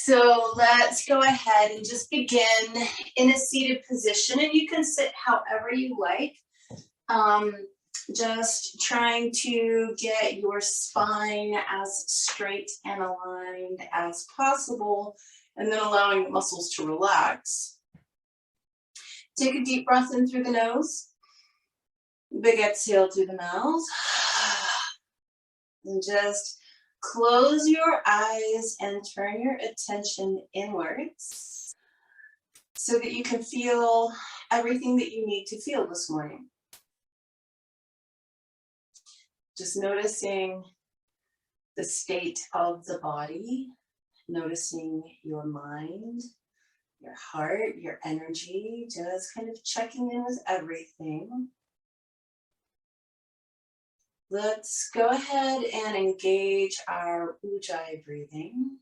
So let's go ahead and just begin in a seated position, and you can sit however you like. Um, just trying to get your spine as straight and aligned as possible, and then allowing the muscles to relax. Take a deep breath in through the nose. Big exhale through the mouth. And just close your eyes and turn your attention inwards so that you can feel everything that you need to feel this morning. Just noticing the state of the body, noticing your mind, your heart, your energy, just kind of checking in with everything. Let's go ahead and engage our Ujjayi breathing.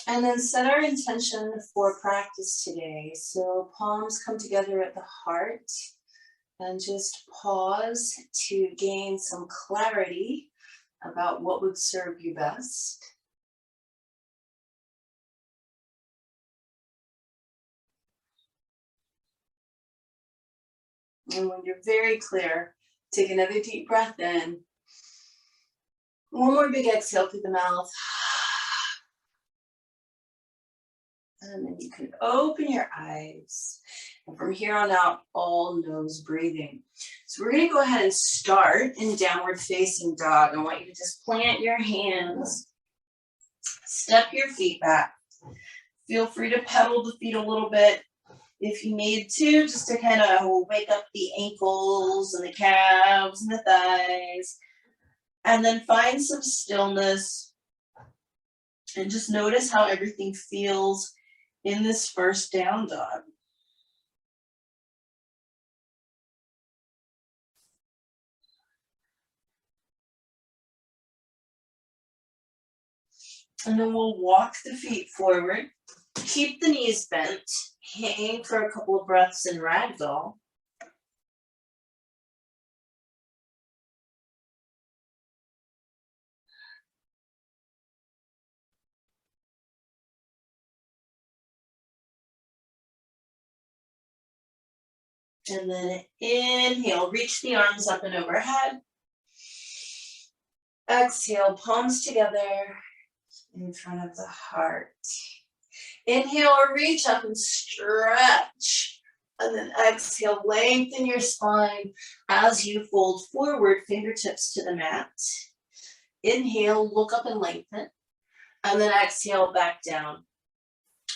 And then set our intention for practice today. So palms come together at the heart and just pause to gain some clarity about what would serve you best. And when you're very clear, take another deep breath in. One more big exhale through the mouth. And then you can open your eyes. And from here on out, all nose breathing. So we're going to go ahead and start in downward facing dog. I want you to just plant your hands, step your feet back. Feel free to pedal the feet a little bit if you need to, just to kind of wake up the ankles and the calves and the thighs. And then find some stillness and just notice how everything feels in this first down dog. And then we'll walk the feet forward. Keep the knees bent. Hang for a couple of breaths in ragdoll. And then inhale, reach the arms up and overhead. Exhale, palms together in front of the heart. Inhale, reach up and stretch. And then exhale, lengthen your spine as you fold forward, fingertips to the mat. Inhale, look up and lengthen. And then exhale, back down.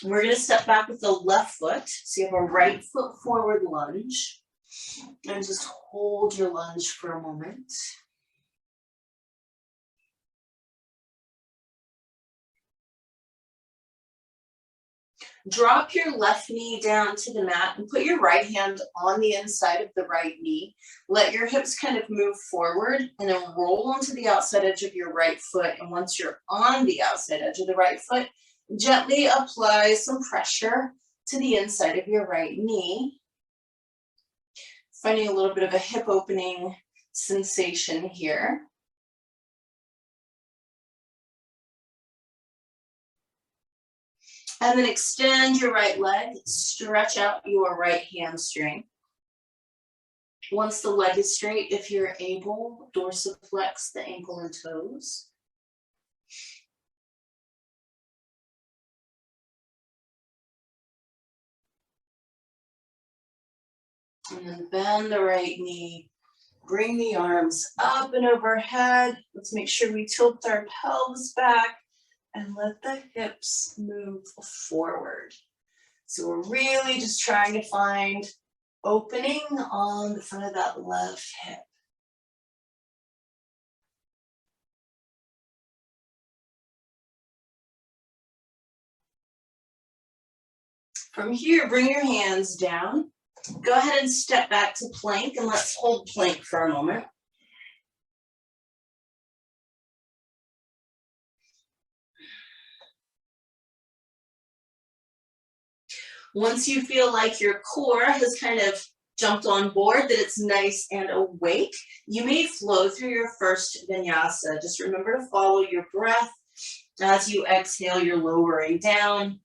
We're going to step back with the left foot. So you have a right foot forward lunge. And just hold your lunge for a moment. Drop your left knee down to the mat and put your right hand on the inside of the right knee. Let your hips kind of move forward and then roll onto the outside edge of your right foot. And once you're on the outside edge of the right foot, gently apply some pressure to the inside of your right knee. Finding a little bit of a hip opening sensation here. And then extend your right leg, stretch out your right hamstring. Once the leg is straight, if you're able, dorsiflex the ankle and toes. And then bend the right knee, bring the arms up and overhead. Let's make sure we tilt our pelvis back and let the hips move forward. So we're really just trying to find opening on the front of that left hip. From here, bring your hands down. Go ahead and step back to plank, and let's hold plank for a moment. Once you feel like your core has kind of jumped on board, that it's nice and awake, you may flow through your first vinyasa. Just remember to follow your breath. As you exhale, you're lowering down,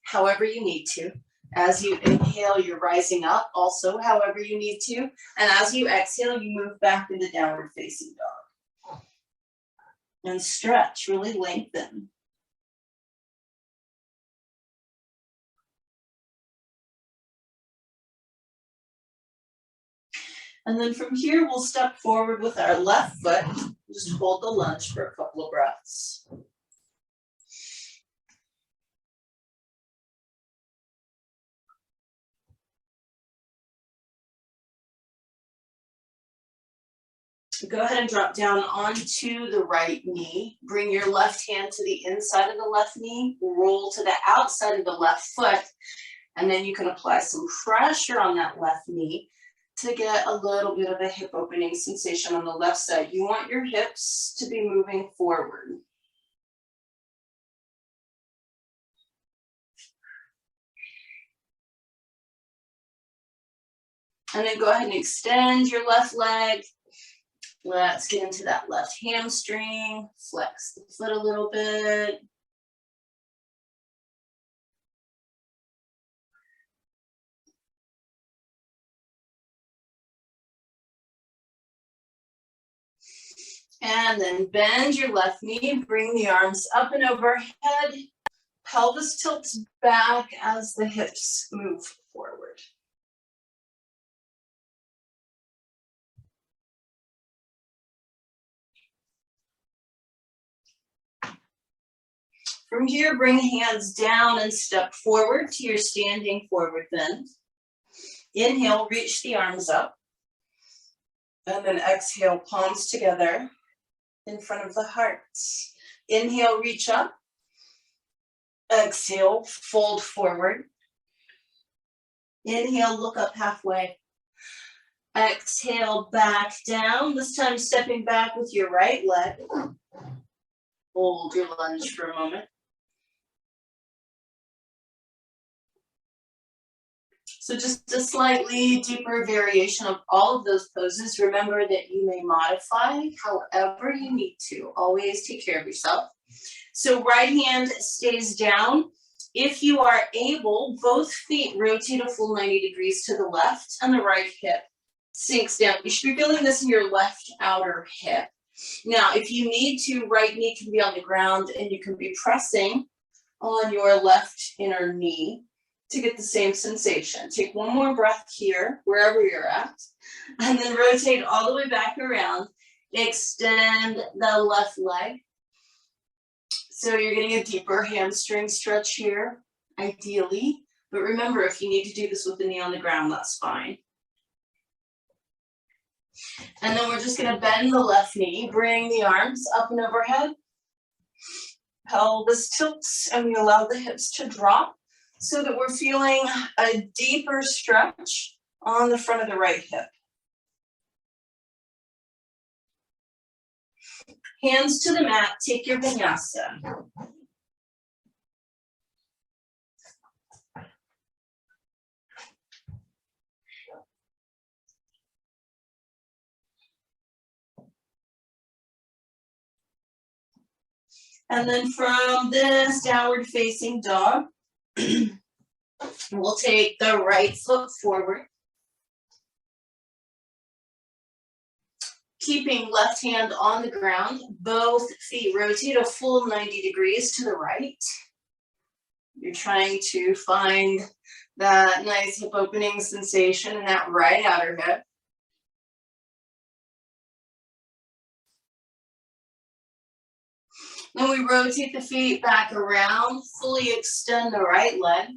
however you need to. As you inhale, you're rising up, also however you need to. And as you exhale, you move back into downward facing dog. And stretch, really lengthen. And then from here, we'll step forward with our left foot. Just hold the lunge for a couple of breaths. Go ahead and drop down onto the right knee. Bring your left hand to the inside of the left knee. Roll to the outside of the left foot. And then you can apply some pressure on that left knee to get a little bit of a hip opening sensation on the left side. You want your hips to be moving forward. And then go ahead and extend your left leg. Let's get into that left hamstring. Flex the foot a little bit. And then bend your left knee, bring the arms up and overhead. Pelvis tilts back as the hips move forward. From here, bring hands down and step forward to your standing forward bend. Inhale, reach the arms up. And then exhale, palms together in front of the heart. Inhale, reach up. Exhale, fold forward. Inhale, look up halfway. Exhale, back down. This time stepping back with your right leg. Hold your lunge for a moment. So just a slightly deeper variation of all of those poses. Remember that you may modify however you need to. Always take care of yourself. So right hand stays down. If you are able, both feet rotate a full 90 degrees to the left and the right hip sinks down. You should be feeling this in your left outer hip. Now, if you need to, right knee can be on the ground and you can be pressing on your left inner knee to get the same sensation. Take one more breath here, wherever you're at, and then rotate all the way back around. Extend the left leg. So you're getting a deeper hamstring stretch here, ideally. But remember, if you need to do this with the knee on the ground, that's fine. And then we're just gonna bend the left knee, bring the arms up and overhead. Pelvis tilts, and we allow the hips to drop so that we're feeling a deeper stretch on the front of the right hip. Hands to the mat, take your vinyasa. And then from this downward facing dog, we'll take the right foot forward. Keeping left hand on the ground, both feet rotate a full 90 degrees to the right. You're trying to find that nice hip opening sensation in that right outer hip. Then we rotate the feet back around, fully extend the right leg.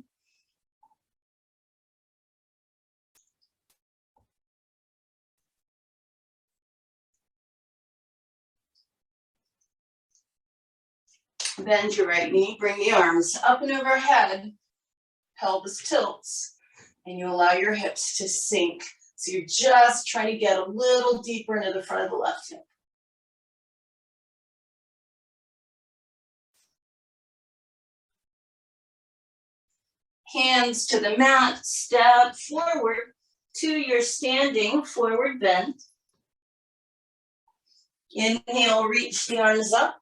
Bend your right knee, bring the arms up and overhead, pelvis tilts, and you allow your hips to sink. So you're just trying to get a little deeper into the front of the left hip. Hands to the mat, step forward to your standing forward bend. Inhale, reach the arms up.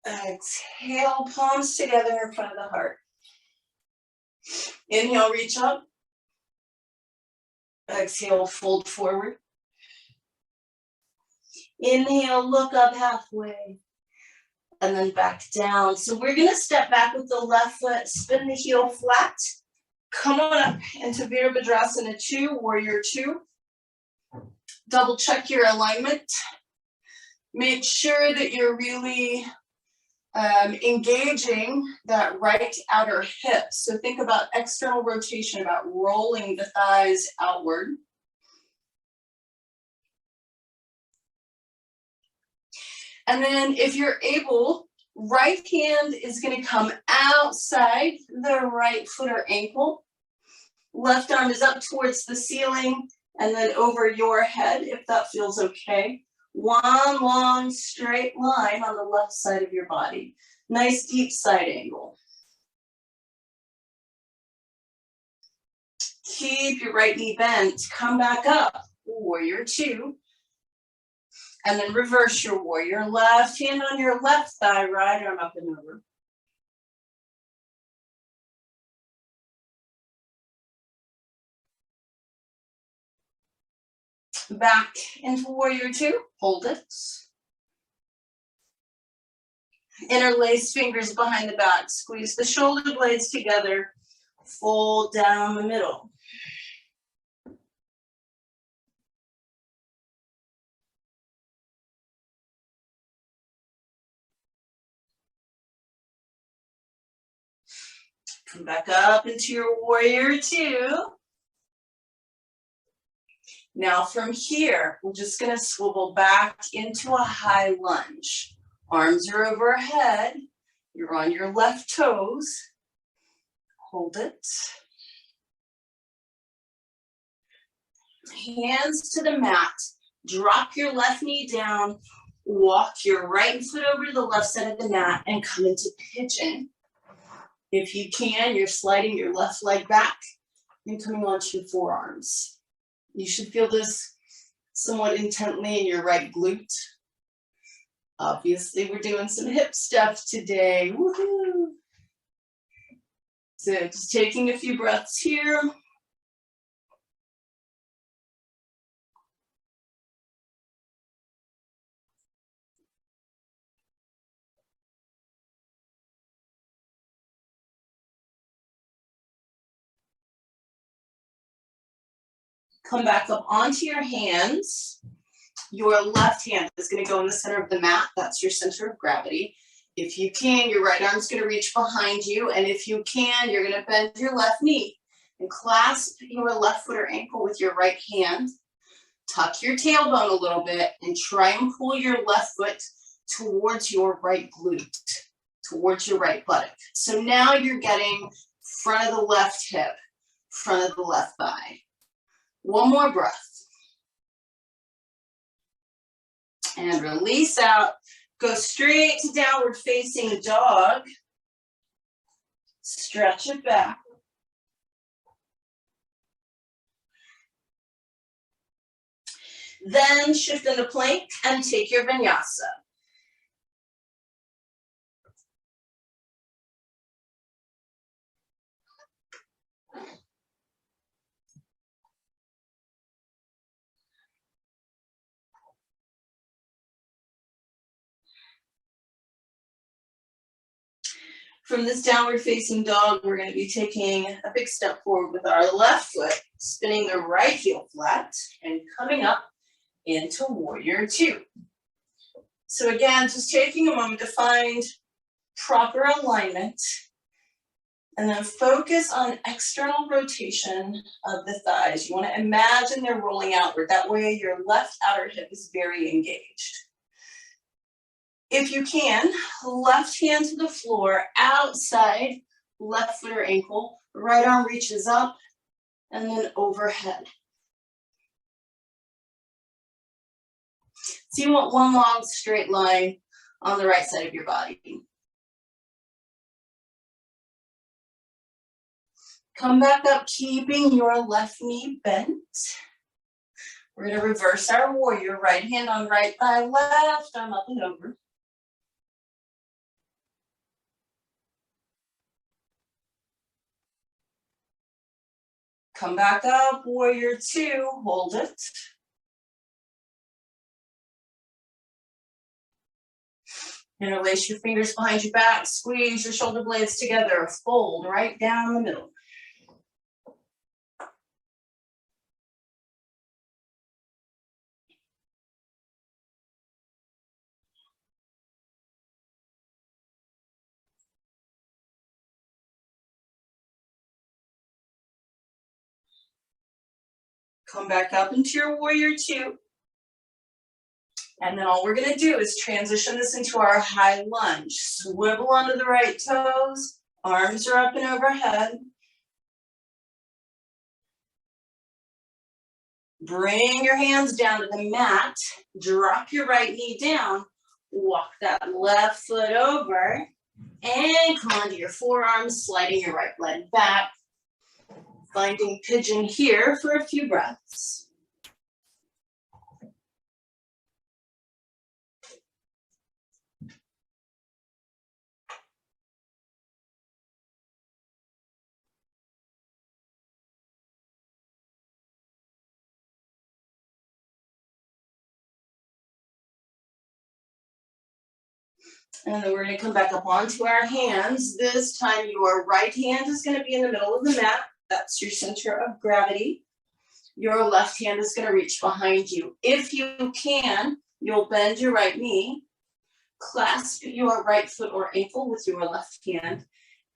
Exhale, palms together in front of the heart. Inhale, reach up. Exhale, fold forward. Inhale, look up halfway. And then back down. So we're going to step back with the left foot, spin the heel flat. Come on up into Virabhadrasana 2, Warrior 2. Double check your alignment. Make sure that you're really engaging that right outer hip. So think about external rotation, about rolling the thighs outward. And then if you're able, right hand is going to come outside the right foot or ankle. Left arm is up towards the ceiling and then over your head, if that feels okay. One long straight line on the left side of your body. Nice deep side angle. Keep your right knee bent. Come back up. Warrior 2. And then reverse your warrior. Left hand on your left thigh, right arm up and over. Back into warrior 2. Hold it. Interlace fingers behind the back. Squeeze the shoulder blades together. Fold down the middle. Come back up into your warrior 2. Now from here, we're just going to swivel back into a high lunge. Arms are overhead. You're on your left toes. Hold it. Hands to the mat. Drop your left knee down. Walk your right foot over to the left side of the mat and come into pigeon. If you can, you're sliding your left leg back and coming onto your forearms. You should feel this somewhat intently in your right glute. Obviously, we're doing some hip stuff today. Woohoo! So just taking a few breaths here. Come back up onto your hands. Your left hand is going to go in the center of the mat. That's your center of gravity. If you can, your right arm's going to reach behind you. And if you can, you're going to bend your left knee and clasp your left foot or ankle with your right hand. Tuck your tailbone a little bit and try and pull your left foot towards your right glute, towards your right buttock. So now you're getting front of the left hip, front of the left thigh. One more breath. And release out. Go straight to downward facing dog. Stretch it back. Then shift into plank and take your vinyasa. From this downward facing dog, we're going to be taking a big step forward with our left foot, spinning the right heel flat and coming up into warrior 2. So again, just taking a moment to find proper alignment and then focus on external rotation of the thighs. You want to imagine they're rolling outward. That way your left outer hip is very engaged. If you can, left hand to the floor, outside, left foot or ankle, right arm reaches up, and then overhead. So you want one long straight line on the right side of your body. Come back up, keeping your left knee bent. We're going to reverse our warrior. Right hand on right thigh, left arm up and over. Come back up, warrior two, hold it. Interlace your fingers behind your back, squeeze your shoulder blades together, fold right down the middle. Come back up into your warrior two. And then all we're going to do is transition this into our high lunge. Swivel onto the right toes, arms are up and overhead. Bring your hands down to the mat, drop your right knee down, walk that left foot over, and come onto your forearms, sliding your right leg back. Finding pigeon here for a few breaths. And then we're going to come back up onto our hands. This time your right hand is going to be in the middle of the mat. That's your center of gravity. Your left hand is going to reach behind you. If you can, you'll bend your right knee, clasp your right foot or ankle with your left hand,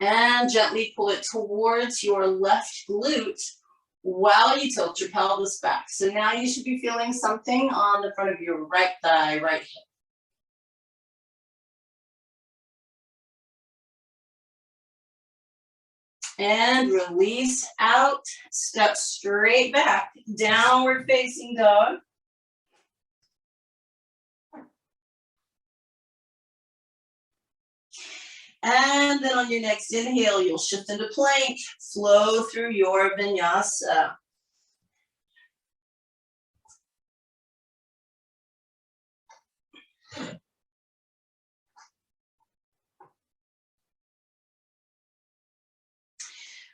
and gently pull it towards your left glute while you tilt your pelvis back. So now you should be feeling something on the front of your right thigh, right hip. And release out, step straight back, downward facing dog. And then on your next inhale, you'll shift into plank, flow through your vinyasa.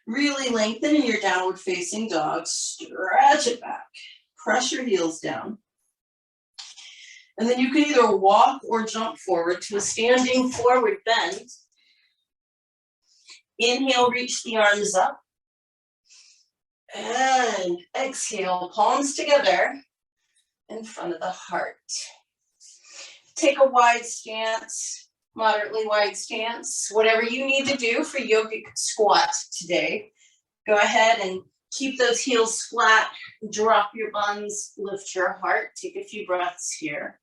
Really lengthen in your downward facing dog, stretch it back, press your heels down. And then you can either walk or jump forward to a standing forward bend. Inhale, reach the arms up. And exhale, palms together in front of the heart. Take a wide stance, moderately wide stance, whatever you need to do for yogic squat today. Go ahead and keep those heels flat, drop your buns, lift your heart. Take a few breaths here.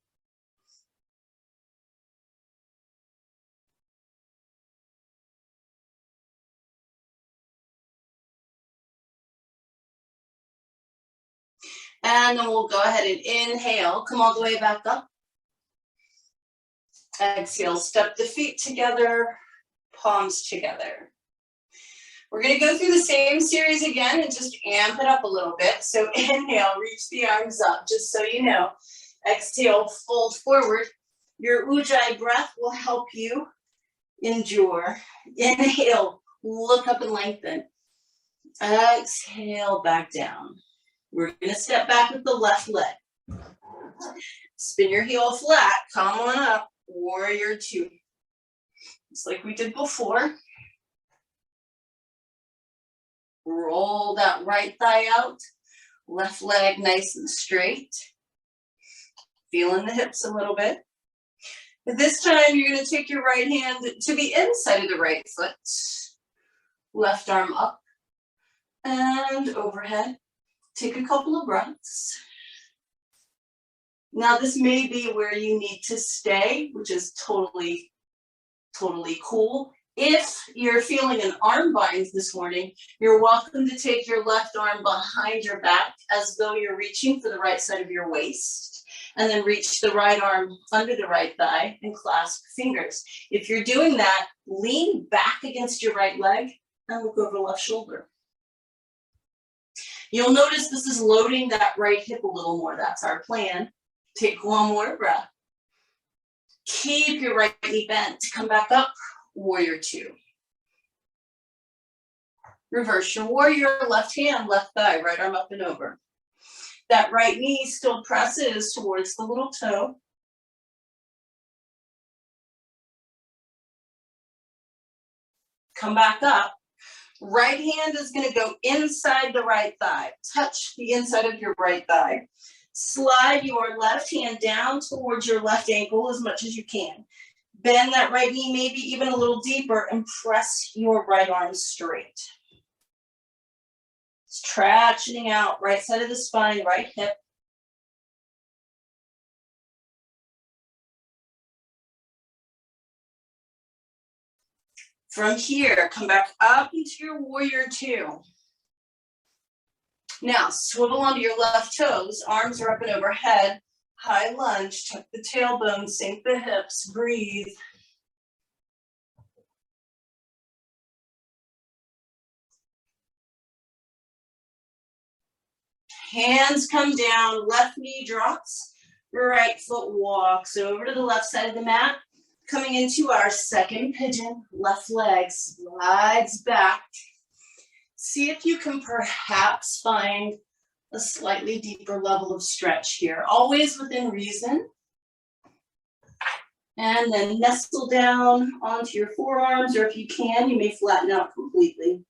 And then we'll go ahead and inhale, come all the way back up. Exhale, step the feet together, palms together. We're going to go through the same series again and just amp it up a little bit. So inhale, reach the arms up, just so you know. Exhale, fold forward. Your Ujjayi breath will help you endure. Inhale, look up and lengthen. Exhale, back down. We're going to step back with the left leg. Spin your heel flat, come on up, warrior two. Just like we did before. Roll that right thigh out, left leg nice and straight. Feeling the hips a little bit. This time you're going to take your right hand to the inside of the right foot. Left arm up and overhead. Take a couple of breaths. Now this may be where you need to stay, which is totally cool. If you're feeling an arm bind this morning, you're welcome to take your left arm behind your back as though you're reaching for the right side of your waist, and then reach the right arm under the right thigh and clasp fingers. If you're doing that, lean back against your right leg and look over left shoulder. You'll notice this is loading that right hip a little more. That's our plan. Take one more breath. Keep your right knee bent. Come back up, warrior two. Reverse your warrior, left hand, left thigh, right arm up and over. That right knee still presses towards the little toe. Come back up. Right hand is going to go inside the right thigh. Touch the inside of your right thigh. Slide your left hand down towards your left ankle as much as you can. Bend that right knee maybe even a little deeper and press your right arm straight. Tractioning out, right side of the spine, right hip. From here, come back up into your warrior two. Now, swivel onto your left toes, arms are up and overhead, high lunge, tuck the tailbone, sink the hips, breathe. Hands come down, left knee drops, right foot walks over to the left side of the mat. Coming into our second pigeon, left leg slides back. See if you can perhaps find a slightly deeper level of stretch here, always within reason. And then nestle down onto your forearms, or if you can, you may flatten out completely.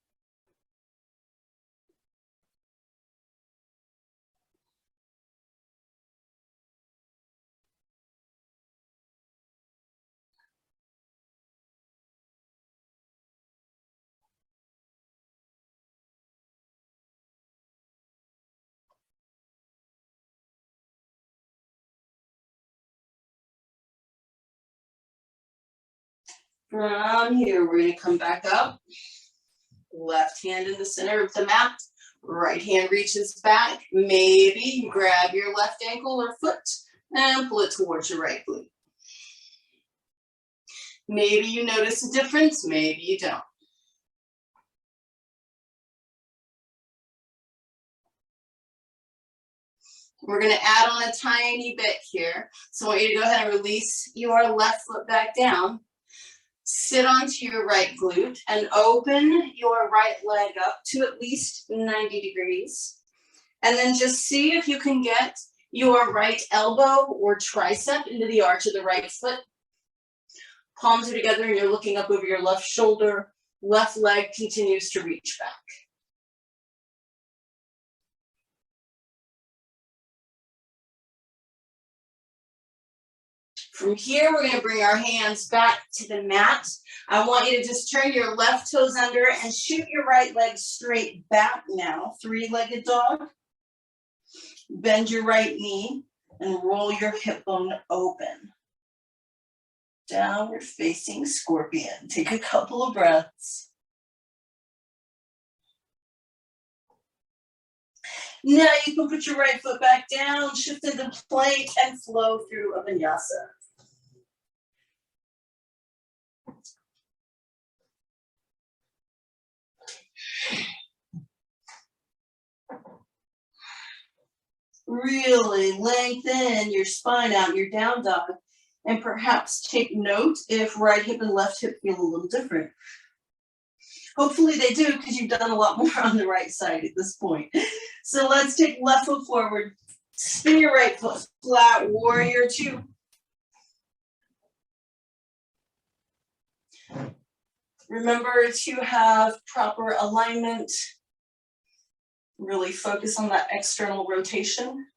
From here, we're going to come back up. Left hand in the center of the mat. Right hand reaches back. Maybe you grab your left ankle or foot and pull it towards your right glute. Maybe you notice a difference, maybe you don't. We're going to add on a tiny bit here. So I want you to go ahead and release your left foot back down. Sit onto your right glute and open your right leg up to at least 90 degrees. And then just see if you can get your right elbow or tricep into the arch of the right foot. Palms are together and you're looking up over your left shoulder. Left leg continues to reach back. From here, we're going to bring our hands back to the mat. I want you to just turn your left toes under and shoot your right leg straight back now. Three-legged dog. Bend your right knee and roll your hip bone open. Downward facing scorpion. Take a couple of breaths. Now you can put your right foot back down, shift into plank, and flow through a vinyasa. Really lengthen your spine out in your down dog, and perhaps take note if right hip and left hip feel a little different. Hopefully they do, because you've done a lot more on the right side at this point. So let's take left foot forward, spin your right foot flat, warrior two. Remember to have proper alignment. Really focus on that external rotation.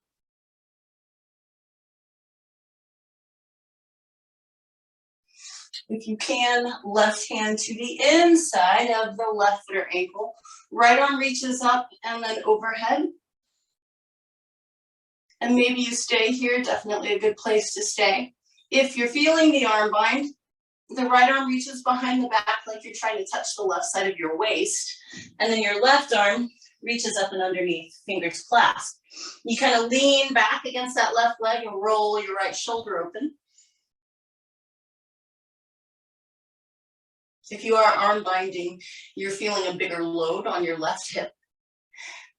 If you can, left hand to the inside of the left foot or ankle. Right arm reaches up and then overhead. And maybe you stay here, definitely a good place to stay. If you're feeling the arm bind, the right arm reaches behind the back like you're trying to touch the left side of your waist. And then your left arm reaches up and underneath, fingers clasped. You kind of lean back against that left leg and roll your right shoulder open. If you are arm binding, you're feeling a bigger load on your left hip.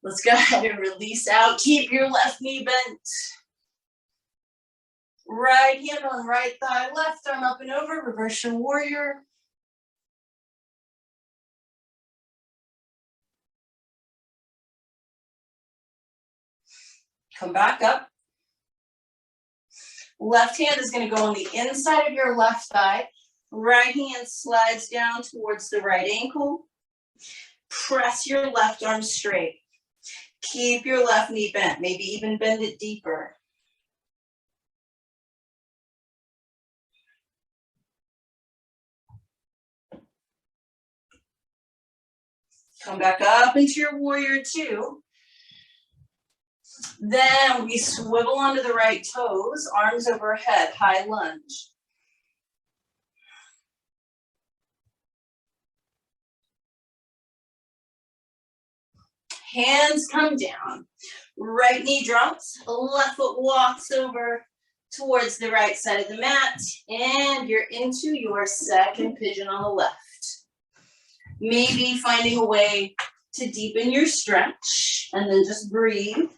Let's go ahead and release out. Keep your left knee bent. Right hand on right thigh, left arm up and over, reverse your warrior. Come back up. Left hand is going to go on the inside of your left thigh. Right hand slides down towards the right ankle. Press your left arm straight. Keep your left knee bent, maybe even bend it deeper. Come back up into your warrior two. Then we swivel onto the right toes, arms overhead, high lunge. Hands come down. Right knee drops, left foot walks over towards the right side of the mat, and you're into your second pigeon on the left. Maybe finding a way to deepen your stretch, and then just breathe.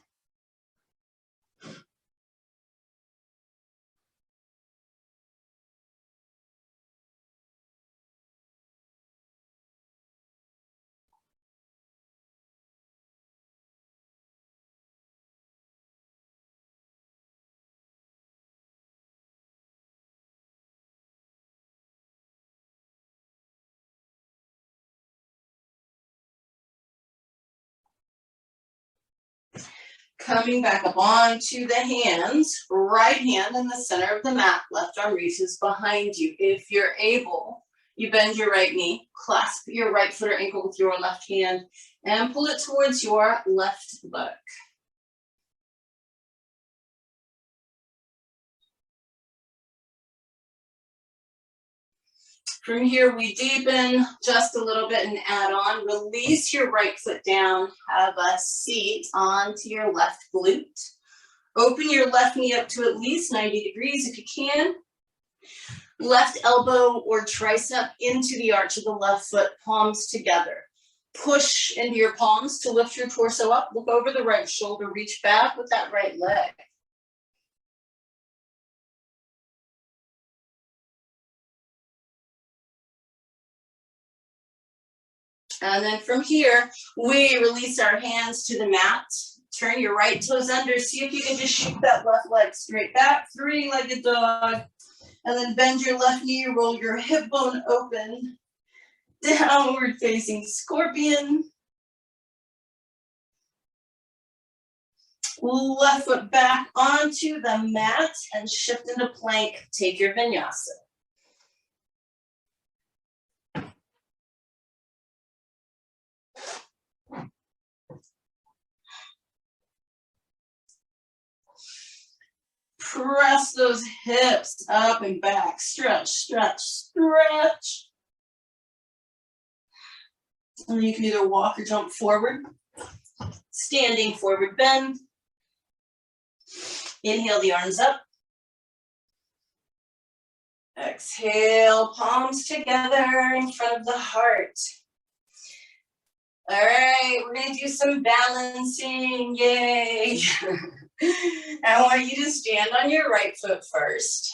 Coming back up onto the hands, right hand in the center of the mat, left arm reaches behind you. If you're able, you bend your right knee, clasp your right foot or ankle with your left hand, and pull it towards your left buttock. From here, we deepen just a little bit and add on. Release your right foot down. Have a seat onto your left glute. Open your left knee up to at least 90 degrees if you can. Left elbow or tricep into the arch of the left foot, palms together. Push into your palms to lift your torso up. Look over the right shoulder. Reach back with that right leg. And then from here, we release our hands to the mat. Turn your right toes under. See if you can just shoot that left leg straight back. Three-legged dog. And then bend your left knee, roll your hip bone open. Downward facing scorpion. Left foot back onto the mat and shift into plank. Take your vinyasa. Press those hips up and back. Stretch, stretch, stretch. And you can either walk or jump forward. Standing forward bend. Inhale the arms up. Exhale, palms together in front of the heart. All right, we're going to do some balancing. Yay. I want you to stand on your right foot first.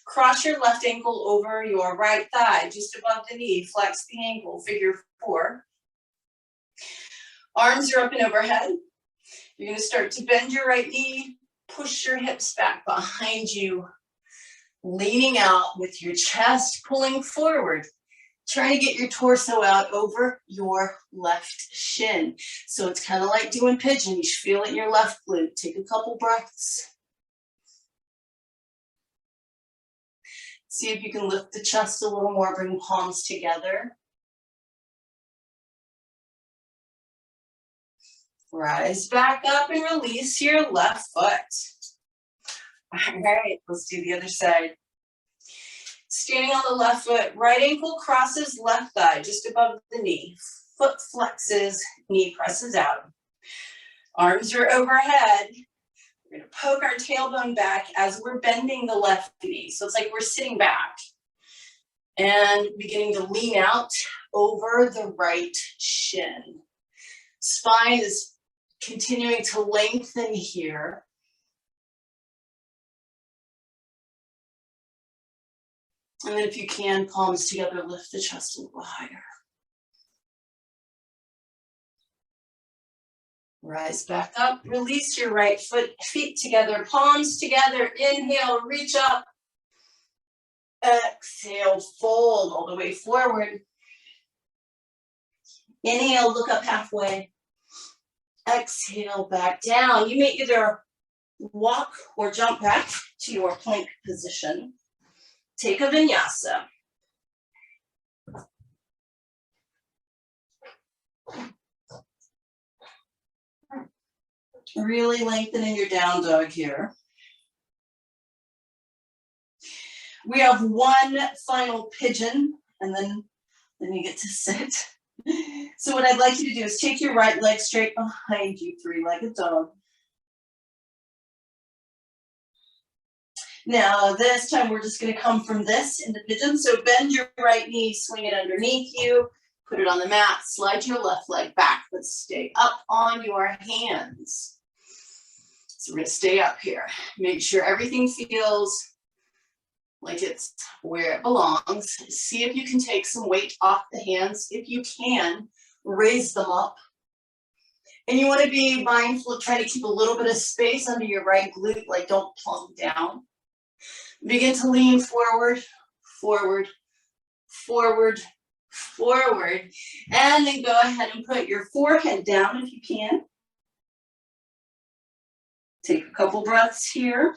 Cross your left ankle over your right thigh, just above the knee. Flex the ankle, figure 4. Arms are up and overhead. You're going to start to bend your right knee. Push your hips back behind you. Leaning out with your chest pulling forward. Trying to get your torso out over your left shin. So it's kind of like doing pigeon. You should feel it in your left glute. Take a couple breaths. See if you can lift the chest a little more. Bring palms together. Rise back up and release your left foot. All right, let's do the other side. Standing on the left foot, right ankle crosses left thigh just above the knee. Foot flexes, knee presses out. Arms are overhead. We're going to poke our tailbone back as we're bending the left knee. So it's like we're sitting back and beginning to lean out over the right shin. Spine is continuing to lengthen here. And then if you can, palms together, lift the chest a little higher. Rise back up, release your right feet together, palms together, inhale, reach up. Exhale, fold all the way forward. Inhale, look up halfway. Exhale, back down. You may either walk or jump back to your plank position. Take a vinyasa. Really lengthening your down dog here. We have one final pigeon, and then you get to sit. So what I'd like you to do is take your right leg straight behind you, three-legged dog. Now, this time we're just going to come from this into pigeon. So bend your right knee, swing it underneath you, put it on the mat, slide your left leg back, but stay up on your hands. So we're going to stay up here. Make sure everything feels like it's where it belongs. See if you can take some weight off the hands. If you can, raise them up. And you want to be mindful of trying to keep a little bit of space under your right glute, like don't plunk down. Begin to lean forward, forward, forward, forward. And then go ahead and put your forehead down if you can. Take a couple breaths here.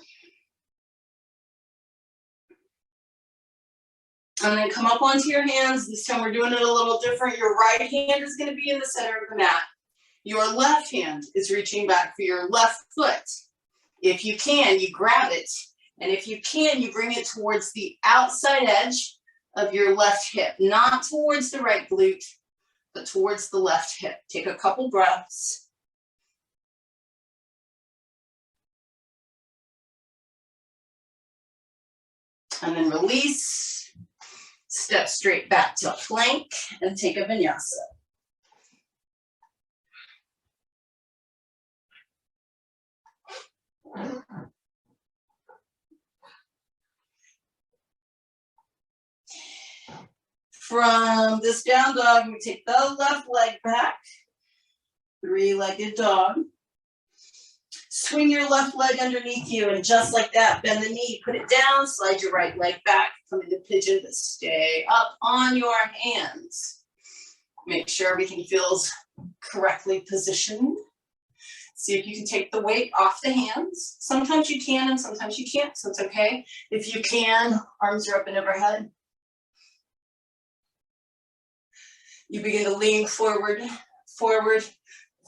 And then come up onto your hands. This time we're doing it a little different. Your right hand is going to be in the center of the mat. Your left hand is reaching back for your left foot. If you can, you grab it. And if you can, you bring it towards the outside edge of your left hip. Not towards the right glute, but towards the left hip. Take a couple breaths. And then release, step straight back to plank and take a vinyasa. From this down dog, we take the left leg back, three-legged dog. Swing your left leg underneath you, and just like that, bend the knee, put it down, slide your right leg back, come into pigeon, but stay up on your hands. Make sure everything feels correctly positioned. See if you can take the weight off the hands. Sometimes you can and sometimes you can't, so it's okay. If you can, arms are up and overhead. You begin to lean forward, forward,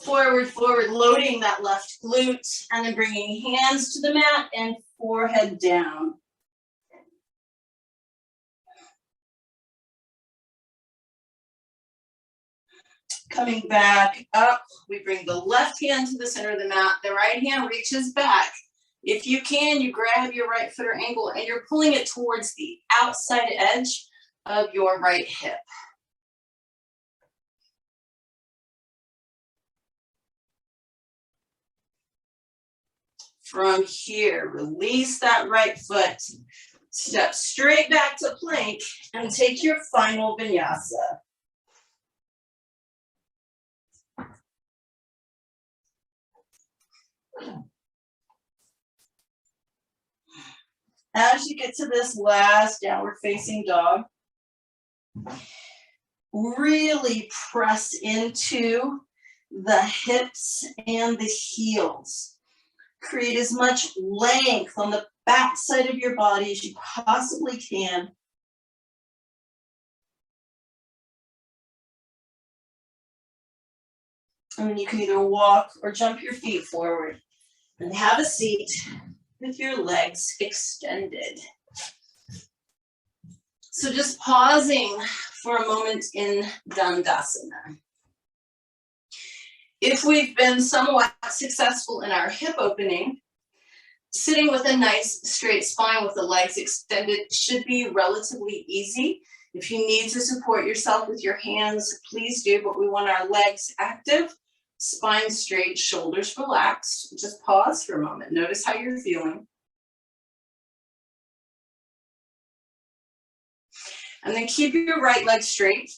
forward, forward, loading that left glute, and then bringing hands to the mat and forehead down. Coming back up, we bring the left hand to the center of the mat. The right hand reaches back. If you can, you grab your right foot or ankle and you're pulling it towards the outside edge of your right hip. From here, release that right foot, step straight back to plank, and take your final vinyasa. As you get to this last downward facing dog, really press into the hips and the heels. Create as much length on the back side of your body as you possibly can. And then you can either walk or jump your feet forward and have a seat with your legs extended. So just pausing for a moment in Dandasana. If we've been somewhat successful in our hip opening, sitting with a nice straight spine with the legs extended should be relatively easy. If you need to support yourself with your hands, please do, but we want our legs active Spine straight, shoulders relaxed. Just pause for a moment. Notice how you're feeling. And then keep your right leg straight.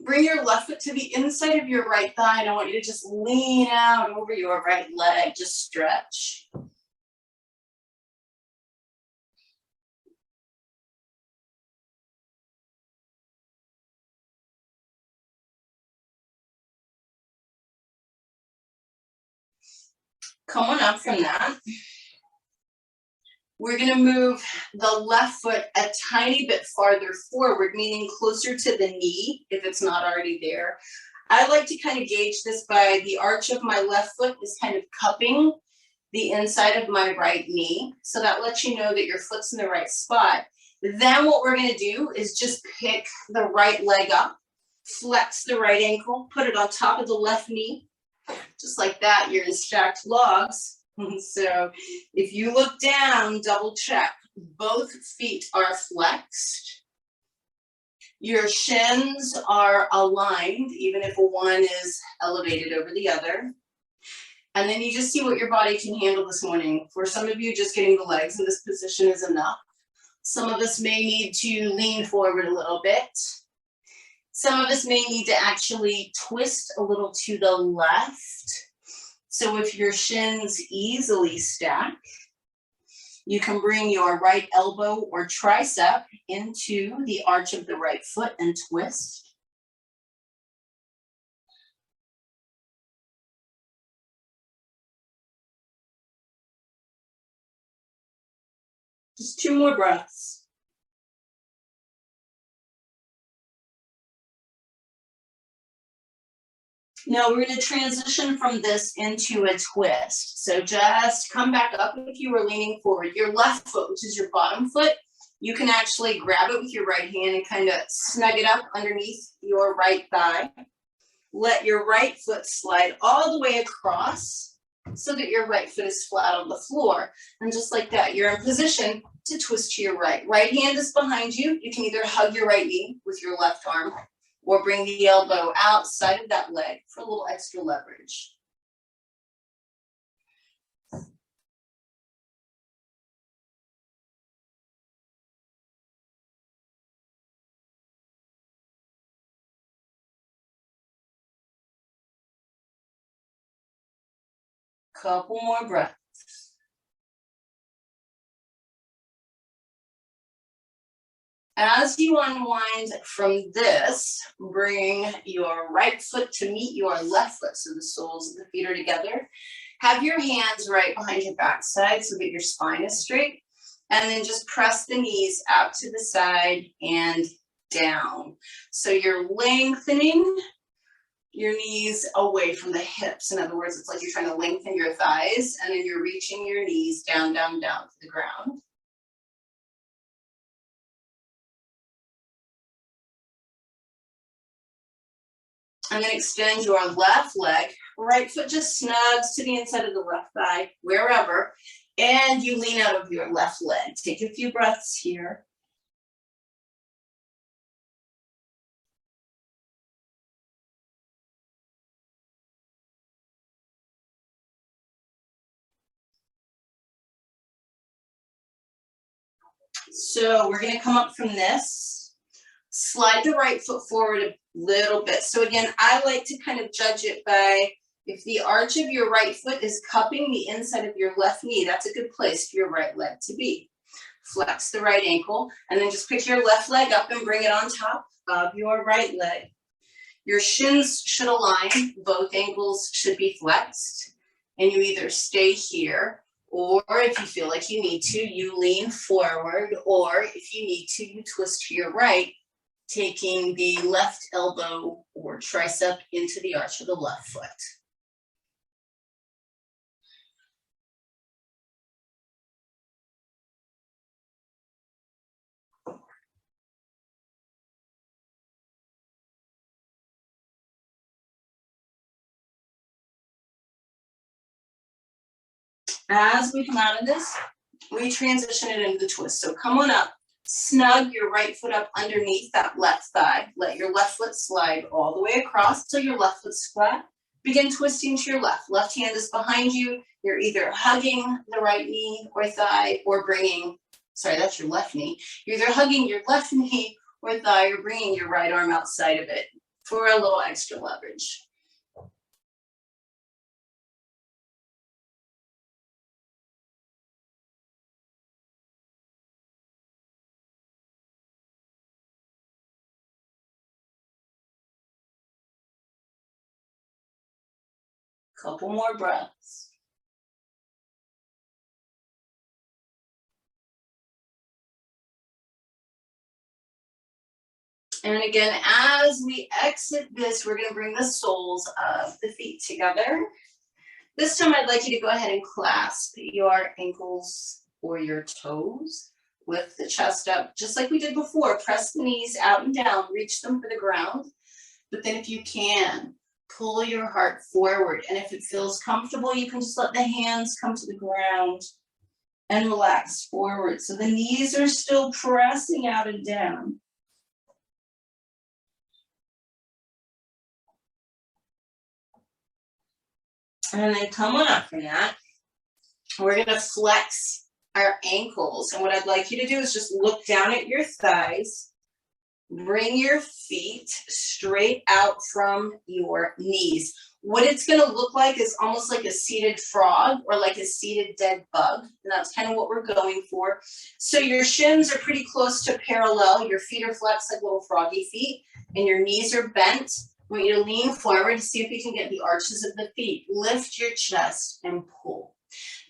Bring your left foot to the inside of your right thigh, and I want you to just lean out over your right leg. Just stretch. Come on up from that. We're going to move the left foot a tiny bit farther forward, meaning closer to the knee if it's not already there. I like to kind of gauge this by the arch of my left foot is kind of cupping the inside of my right knee. So that lets you know that your foot's in the right spot. Then what we're going to do is just pick the right leg up, flex the right ankle, put it on top of the left knee. Just like that, you're in stacked logs. So if you look down, double check. Both feet are flexed. Your shins are aligned, even if one is elevated over the other. And then you just see what your body can handle this morning. For some of you, just getting the legs in this position is enough. Some of us may need to lean forward a little bit. Some of us may need to actually twist a little to the left. So if your shins easily stack, you can bring your right elbow or tricep into the arch of the right foot and twist. Just 2 more breaths. Now we're going to transition from this into a twist. So just come back up if you were leaning forward. Your left foot, which is your bottom foot, you can actually grab it with your right hand and kind of snug it up underneath your right thigh. Let your right foot slide all the way across so that your right foot is flat on the floor. And just like that, you're in position to twist to your right. Right hand is behind you. You can either hug your right knee with your left arm or bring the elbow outside of that leg for a little extra leverage. Couple more breaths. As you unwind from this, bring your right foot to meet your left foot, so the soles of the feet are together. Have your hands right behind your backside so that your spine is straight, and then just press the knees out to the side and down. So you're lengthening your knees away from the hips. In other words, it's like you're trying to lengthen your thighs, and then you're reaching your knees down, down, down to the ground. And then extend your left leg. Right foot just snugs to the inside of the left thigh, wherever. And you lean out of your left leg. Take a few breaths here. So we're going to come up from this. Slide the right foot forward a little bit. So again, I like to kind of judge it by if the arch of your right foot is cupping the inside of your left knee, that's a good place for your right leg to be. Flex the right ankle, and then just pick your left leg up and bring it on top of your right leg. Your shins should align, both ankles should be flexed, and you either stay here, or if you feel like you need to, you lean forward, or if you need to, you twist to your right, taking the left elbow or tricep into the arch of the left foot. As we come out of this, we transition it into the twist. So come on up, snug your right foot up underneath that left thigh. Let your left foot slide all the way across till your left foot's flat. Begin twisting to your left. Left hand is behind you. You're either hugging the right knee or thigh or bringing, sorry, that's your left knee. You're either hugging your left knee or thigh or bringing your right arm outside of it for a little extra leverage. Couple more breaths. And again, as we exit this, we're going to bring the soles of the feet together. This time I'd like you to go ahead and clasp your ankles or your toes. Lift the chest up, just like we did before. Press the knees out and down, reach them for the ground. But then if you can, pull your heart forward. And if it feels comfortable, you can just let the hands come to the ground and relax forward. So the knees are still pressing out and down. And then come on up from that. We're going to flex our ankles. And what I'd like you to do is just look down at your thighs. Bring your feet straight out from your knees. What it's going to look like is almost like a seated frog or like a seated dead bug. And that's kind of what we're going for. So your shins are pretty close to parallel. Your feet are flexed like little froggy feet. And your knees are bent. I want you to lean forward to see if you can get the arches of the feet. Lift your chest and pull.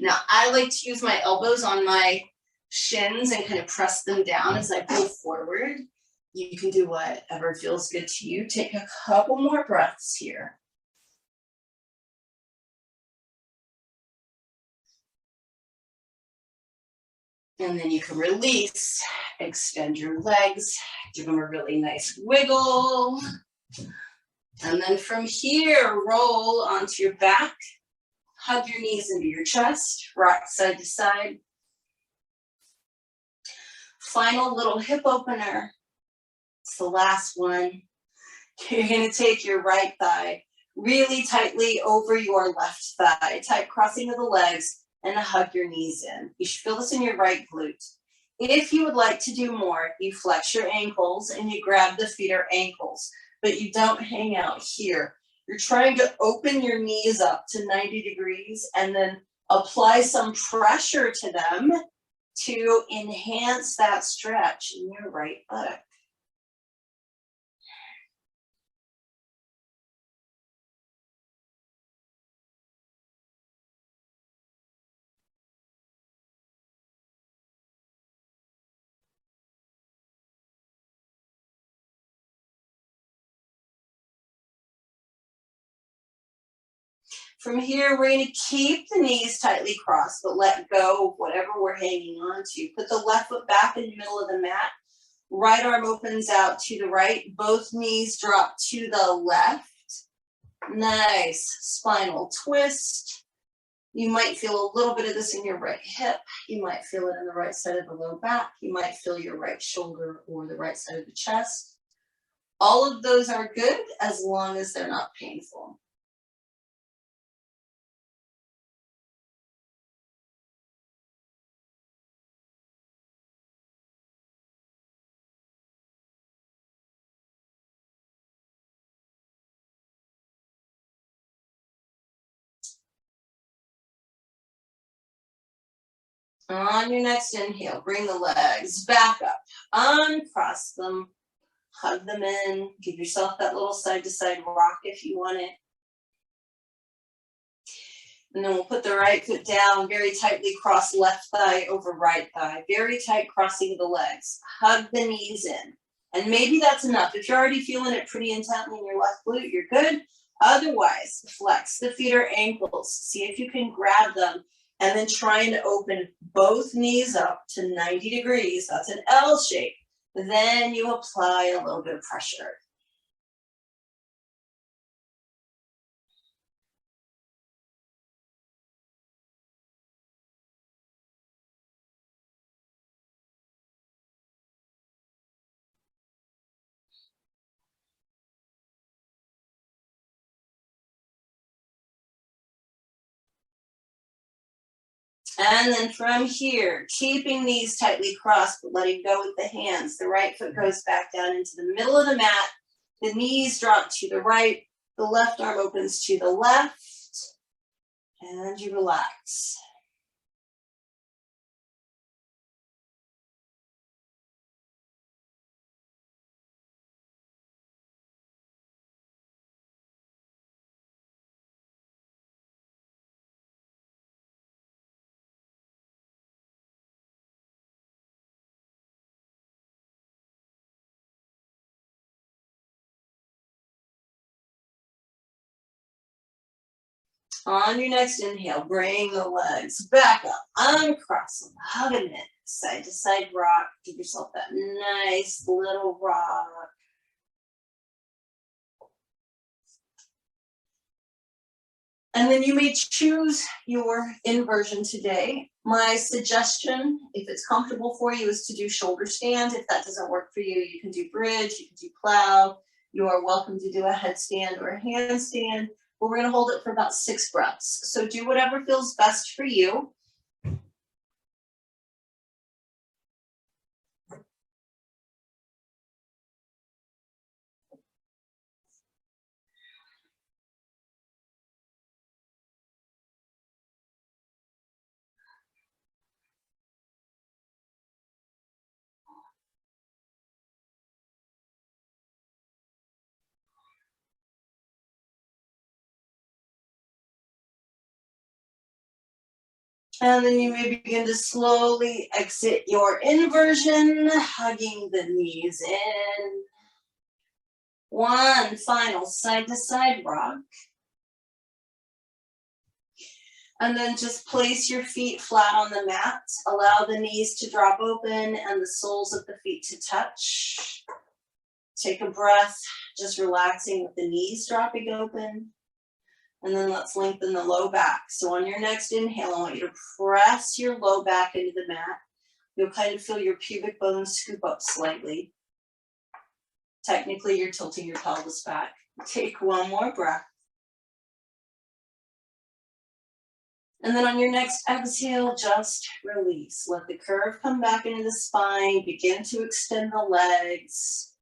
Now, I like to use my elbows on my shins and kind of press them down as I pull forward. You can do whatever feels good to you. Take a couple more breaths here. And then you can release, extend your legs, give them a really nice wiggle. And then from here, roll onto your back, hug your knees into your chest, rock side to side. Final little hip opener. It's the last one. You're going to take your right thigh really tightly over your left thigh, tight crossing of the legs, and hug your knees in. You should feel this in your right glute. If you would like to do more, you flex your ankles and you grab the feet or ankles, but you don't hang out here. You're trying to open your knees up to 90 degrees and then apply some pressure to them to enhance that stretch in your right buttock. From here, we're going to keep the knees tightly crossed, but let go of whatever we're hanging on to. Put the left foot back in the middle of the mat. Right arm opens out to the right. Both knees drop to the left. Nice spinal twist. You might feel a little bit of this in your right hip. You might feel it in the right side of the low back. You might feel your right shoulder or the right side of the chest. All of those are good as long as they're not painful. On your next inhale, bring the legs back up, uncross them, hug them in, give yourself that little side-to-side rock if you want it. And then we'll put the right foot down, very tightly cross left thigh over right thigh, very tight crossing of the legs. Hug the knees in. And maybe that's enough. If you're already feeling it pretty intently in your left glute, you're good. Otherwise, flex the feet or ankles. See if you can grab them. And then trying to open both knees up to 90 degrees. That's an L shape. Then you apply a little bit of pressure. And then from here, keeping knees tightly crossed, but letting go with the hands. The right foot goes back down into the middle of the mat. The knees drop to the right. The left arm opens to the left. And you relax. On your next inhale, bring the legs back up, uncross them, hug them in, side to side rock. Give yourself that nice little rock. And then you may choose your inversion today. My suggestion, if it's comfortable for you, is to do shoulder stand. If that doesn't work for you, you can do bridge, you can do plow. You are welcome to do a headstand or a handstand. But we're going to hold it for about 6 breaths. So do whatever feels best for you. And then you may begin to slowly exit your inversion, hugging the knees in. One final side to side rock. And then just place your feet flat on the mat. Allow the knees to drop open and the soles of the feet to touch. Take a breath, just relaxing with the knees dropping open. And then let's lengthen the low back. So on your next inhale, I want you to press your low back into the mat. You'll kind of feel your pubic bones scoop up slightly. Technically, you're tilting your pelvis back. Take one more breath. And then on your next exhale, just release. Let the curve come back into the spine. Begin to extend the legs.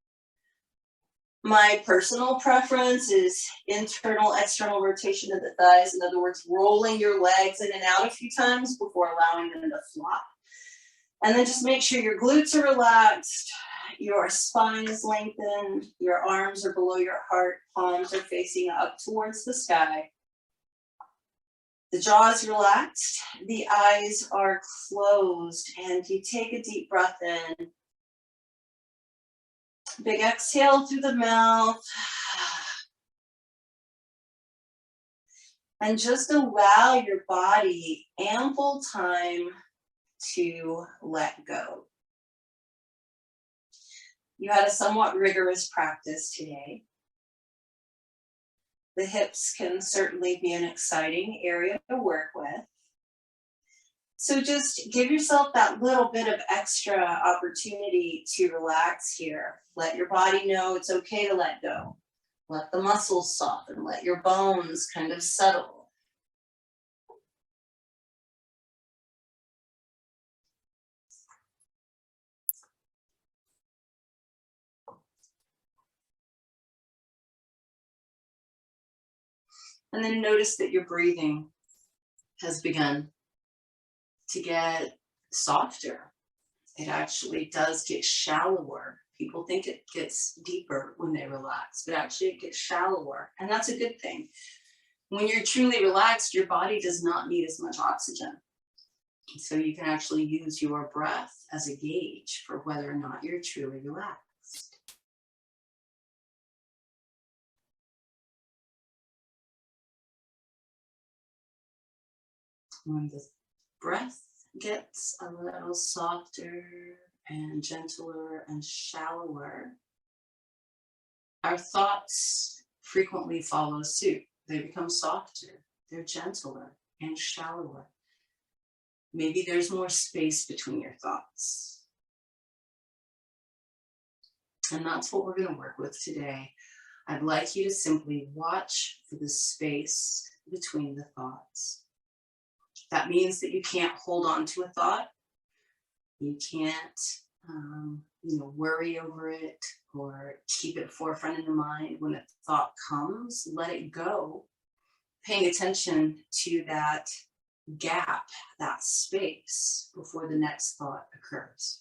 My personal preference is internal, external rotation of the thighs. In other words, rolling your legs in and out a few times before allowing them to flop. And then just make sure your glutes are relaxed, your spine is lengthened, your arms are below your heart, palms are facing up towards the sky. The jaw is relaxed, the eyes are closed, and you take a deep breath in. Big exhale through the mouth. And just allow your body ample time to let go. You had a somewhat rigorous practice today. The hips can certainly be an exciting area to work with. So just give yourself that little bit of extra opportunity to relax here. Let your body know it's okay to let go. Let the muscles soften. Let your bones kind of settle. And then notice that your breathing has begun to get softer. It actually does get shallower. People think it gets deeper when they relax, but actually it gets shallower. And that's a good thing. When you're truly relaxed, your body does not need as much oxygen. So you can actually use your breath as a gauge for whether or not you're truly relaxed. When the breath gets a little softer and gentler and shallower, our thoughts frequently follow suit. They become softer, they're gentler and shallower. Maybe there's more space between your thoughts. And that's what we're going to work with today. I'd like you to simply watch for the space between the thoughts. That means that you can't hold on to a thought. You can't, worry over it or keep it forefront in the mind. When a thought comes, let it go. Paying attention to that gap, that space before the next thought occurs.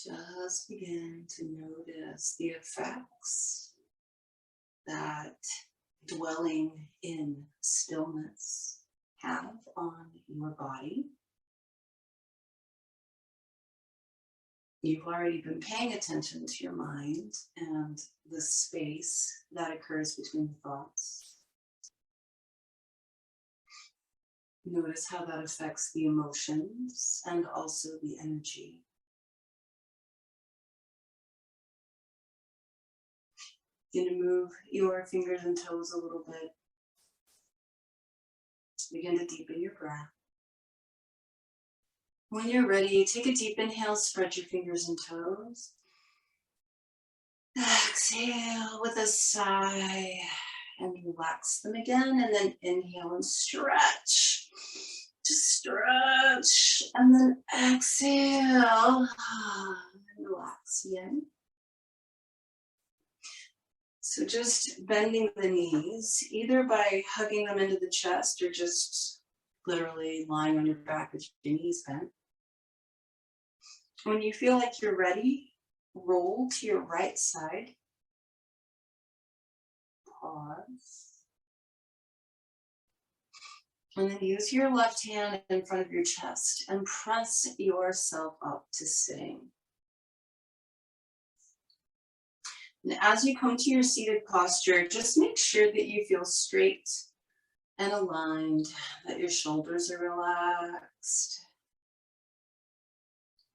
Just begin to notice the effects that dwelling in stillness have on your body. You've already been paying attention to your mind and the space that occurs between the thoughts. Notice how that affects the emotions and also the energy. Begin to move your fingers and toes a little bit. Begin to deepen your breath. When you're ready, take a deep inhale, spread your fingers and toes. Exhale with a sigh and relax them again, and then inhale and stretch. Just stretch and then exhale and relax again. So just bending the knees, either by hugging them into the chest or just literally lying on your back with your knees bent. When you feel like you're ready, roll to your right side. Pause. And then use your left hand in front of your chest and press yourself up to sitting. And as you come to your seated posture, just make sure that you feel straight and aligned, that your shoulders are relaxed.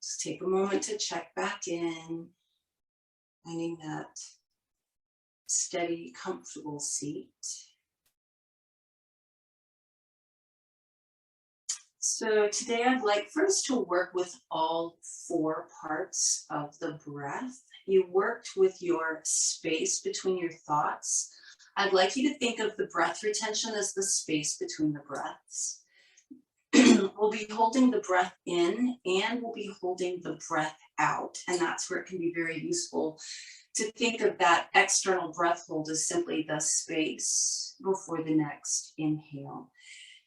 Just take a moment to check back in, finding that steady, comfortable seat. So today I'd like first to work with all 4 parts of the breath. You worked with your space between your thoughts. I'd like you to think of the breath retention as the space between the breaths. we'll be holding the breath in and we'll be holding the breath out. And that's where it can be very useful to think of that external breath hold as simply the space before the next inhale.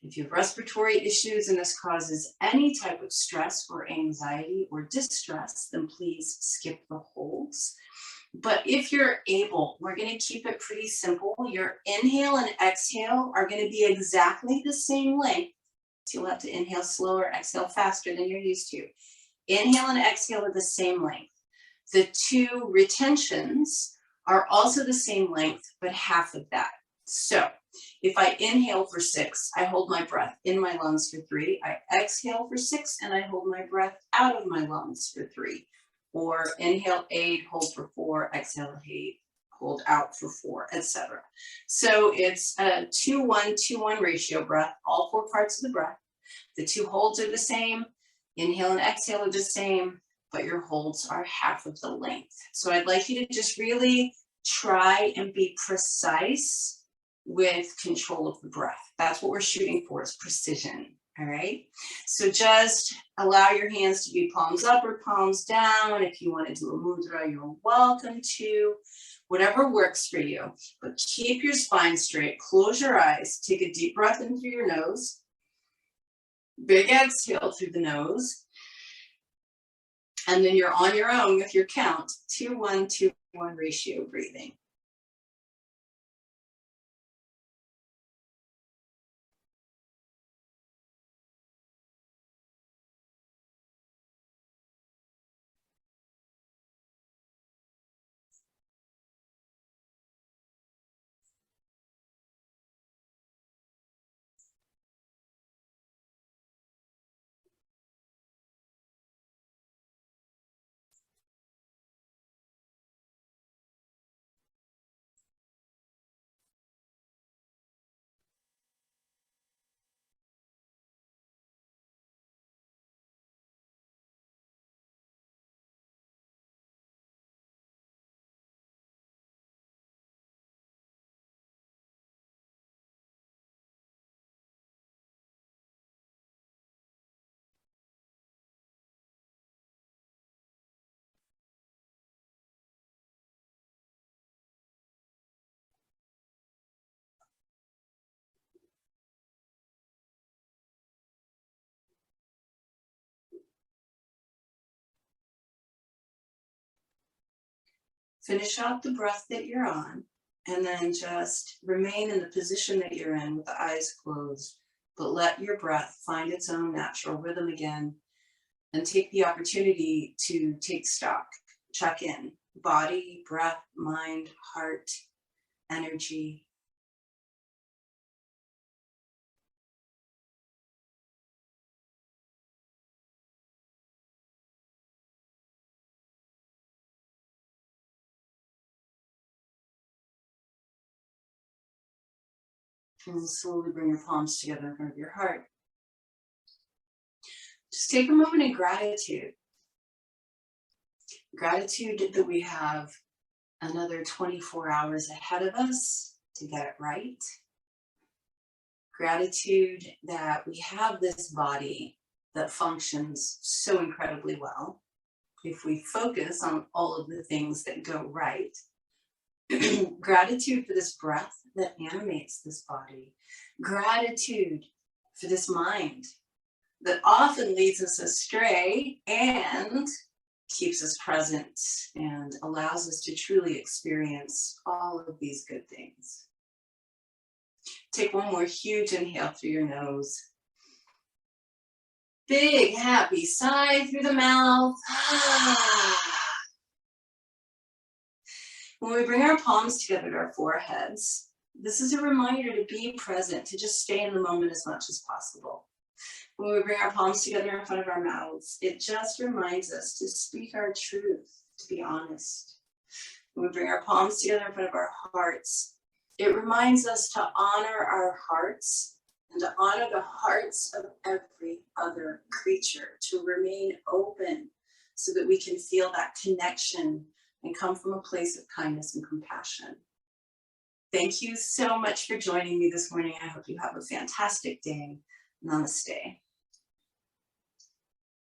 If you have respiratory issues and this causes any type of stress or anxiety or distress, then please skip the holds. But if you're able, we're going to keep it pretty simple. Your inhale and exhale are going to be exactly the same length. So you'll have to inhale slower, exhale faster than you're used to. Inhale and exhale are the same length. The two retentions are also the same length, but half of that. So if I inhale for 6, I hold my breath in my lungs for 3. I exhale for 6, and I hold my breath out of my lungs for 3. Or inhale 8, hold for 4, exhale 8, hold out for 4, etc. So it's a 2-1, 2-1 ratio breath, all 4 parts of the breath. The 2 holds are the same, inhale and exhale are the same, but your holds are half of the length. So I'd like you to just really try and be precise with control of the breath. That's what we're shooting for, is precision. All right. So just allow your hands to be palms up or palms down. If you want to do a mudra, you're welcome to. Whatever works for you. But keep your spine straight. Close your eyes. Take a deep breath in through your nose. Big exhale through the nose. And then you're on your own with your count. 2-1, 2-1 ratio breathing. Finish out the breath that you're on, and then just remain in the position that you're in with the eyes closed, but let your breath find its own natural rhythm again, and take the opportunity to take stock, check in, body, breath, mind, heart, energy. And slowly bring your palms together in front of your heart. Just take a moment in gratitude. Gratitude that we have another 24 hours ahead of us to get it right. Gratitude that we have this body that functions so incredibly well. If we focus on all of the things that go right. Gratitude for this breath that animates this body. Gratitude for this mind that often leads us astray and keeps us present and allows us to truly experience all of these good things. Take one more huge inhale through your nose. Big, happy sigh through the mouth. When we bring our palms together to our foreheads, this is a reminder to be present, to just stay in the moment as much as possible. When we bring our palms together in front of our mouths, it just reminds us to speak our truth, to be honest. When we bring our palms together in front of our hearts, it reminds us to honor our hearts and to honor the hearts of every other creature, to remain open so that we can feel that connection and come from a place of kindness and compassion. Thank you so much for joining me this morning. I hope you have a fantastic day. Namaste.